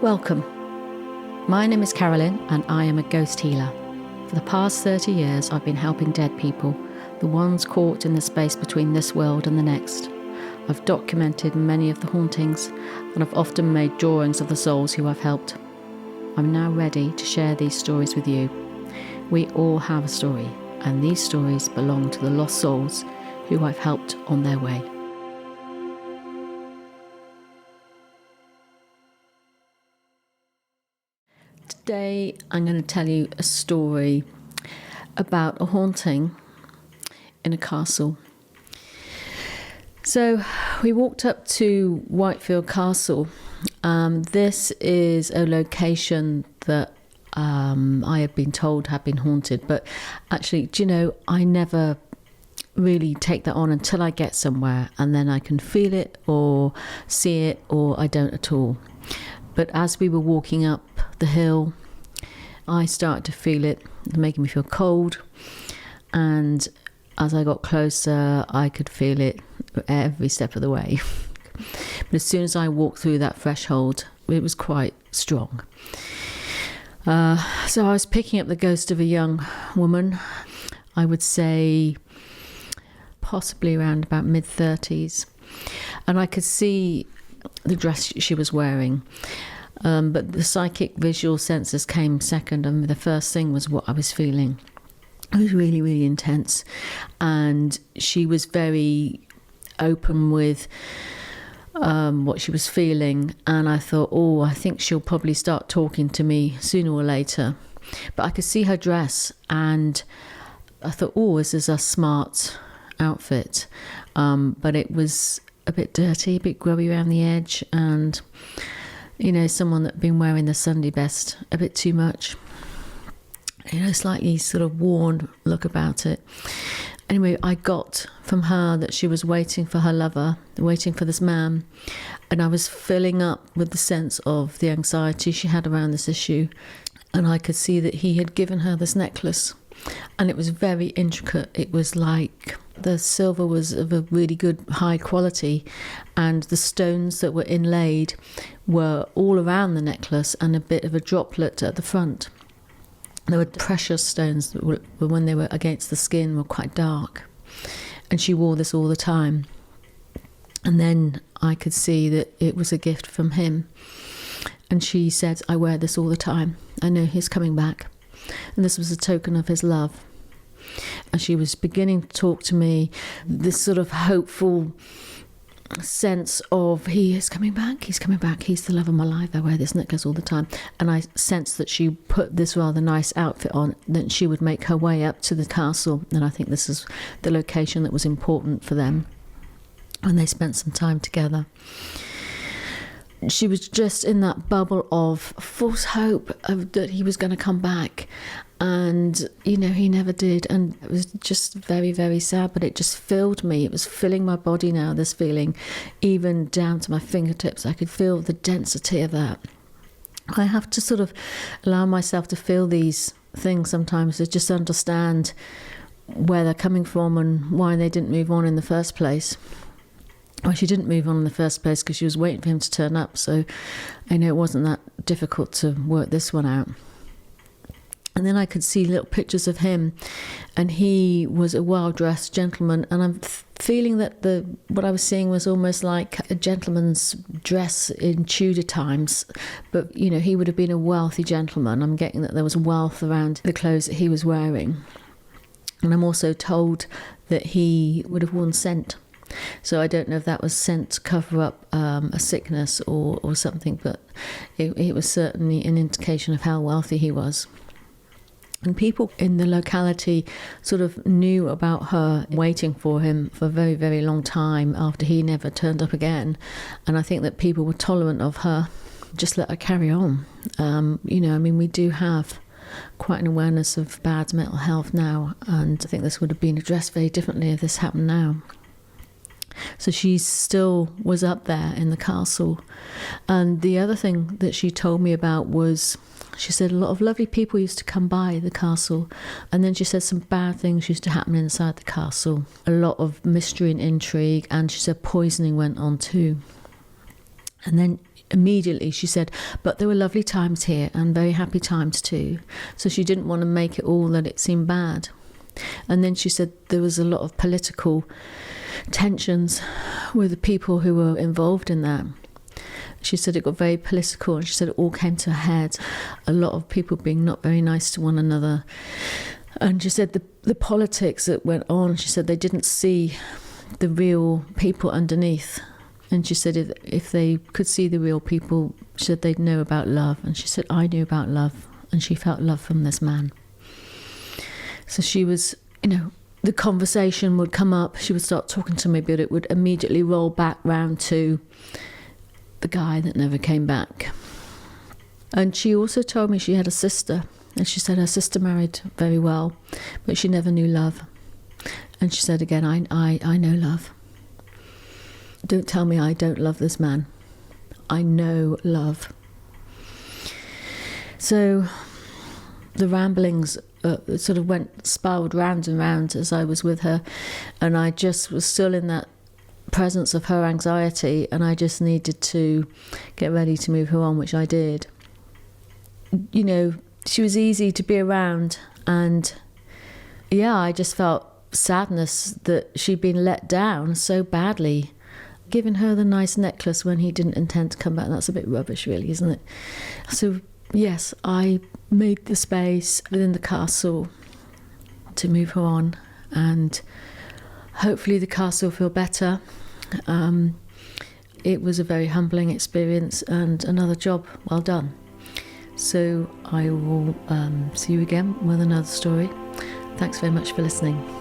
Welcome. My name is Carolyn and I am a ghost healer. For the past 30 years I've been helping dead people, the ones caught in the space between this world and the next. I've documented many of the hauntings and I've often made drawings of the souls who I've helped. I'm now ready to share these stories with you. We all have a story, and these stories belong to the lost souls who I've helped on their way. Today I'm going to tell you a story about a haunting in a castle. So we walked up to Whitefield Castle. This is a location that I have been told had been haunted, but actually, do you know, I never really take that on until I get somewhere, and then I can feel it or see it, or I don't at all. But as we were walking up the hill, I started to feel it making me feel cold, and as I got closer I could feel it every step of the way. But as soon as I walked through that threshold, it was quite strong. So I was picking up the ghost of a young woman, I would say possibly around about mid-30s, and I could see the dress she was wearing. But the psychic visual senses came second, and the first thing was what I was feeling. It was really, really intense, and she was very open with what she was feeling, and I thought, oh, I think she'll probably start talking to me sooner or later. But I could see her dress, and I thought, oh, this is a smart outfit, but it was a bit dirty, a bit grubby around the edge, and you know, someone that had been wearing the Sunday best a bit too much, you know, slightly sort of worn look about it. Anyway, I got from her that she was waiting for her lover, waiting for this man, and I was filling up with the sense of the anxiety she had around this issue, and I could see that he had given her this necklace, and it was very intricate. It was like the silver was of a really good high quality, and the stones that were inlaid were all around the necklace and a bit of a droplet at the front. There were precious stones that were, when they were against the skin, were quite dark, and she wore this all the time. And then I could see that it was a gift from him, and she said, I wear this all the time, I know he's coming back, and this was a token of his love. And she was beginning to talk to me, this sort of hopeful sense of, he is coming back, he's coming back, he's the love of my life, I wear this necklace all the time. And I sensed that she put this rather nice outfit on, that she would make her way up to the castle, and I think this is the location that was important for them, and they spent some time together. She was just in that bubble of false hope that he was going to come back, and you know, he never did, and it was just very, very sad. But it just filled me, it was filling my body now, this feeling, even down to my fingertips. I could feel the density of that. I have to sort of allow myself to feel these things sometimes, to just understand where they're coming from and why they didn't move on in the first place. Well, she didn't move on in the first place because she was waiting for him to turn up, so I know it wasn't that difficult to work this one out. And then I could see little pictures of him, and he was a well-dressed gentleman, and I'm feeling that what I was seeing was almost like a gentleman's dress in Tudor times, but you know, he would have been a wealthy gentleman. I'm getting that there was wealth around the clothes that he was wearing. And I'm also told that he would have worn scent. So I don't know if that was sent to cover up a sickness or something, but it was certainly an indication of how wealthy he was. And people in the locality sort of knew about her waiting for him for a very, very long time after he never turned up again. And I think that people were tolerant of her, just let her carry on. You know, I mean, we do have quite an awareness of bad mental health now, and I think this would have been addressed very differently if this happened now. So she still was up there in the castle. And the other thing that she told me about was, she said a lot of lovely people used to come by the castle, and then she said some bad things used to happen inside the castle. A lot of mystery and intrigue, and she said poisoning went on too. And then immediately she said, but there were lovely times here and very happy times too. So she didn't want to make it all that it seemed bad. And then she said there was a lot of political tensions with the people who were involved in that. She said it got very political, and she said it all came to a head. A lot of people being not very nice to one another. And she said the politics that went on, she said they didn't see the real people underneath. And she said if they could see the real people, she said they'd know about love. And she said, I knew about love. And she felt love from this man. So she was, the conversation would come up. She would start talking to me, but it would immediately roll back round to the guy that never came back. And she also told me she had a sister. And she said her sister married very well, but she never knew love. And she said again, I know love. Don't tell me I don't love this man. I know love. So the ramblings sort of spiraled round and round as I was with her, and I just was still in that presence of her anxiety, and I just needed to get ready to move her on, which I did. She was easy to be around, and I just felt sadness that she'd been let down so badly. Giving her the nice necklace when he didn't intend to come back, that's a bit rubbish really, isn't it? So yes, I made the space within the castle to move her on, and hopefully the castle will feel better. It was a very humbling experience and another job well done. So I will see you again with another story. Thanks very much for listening.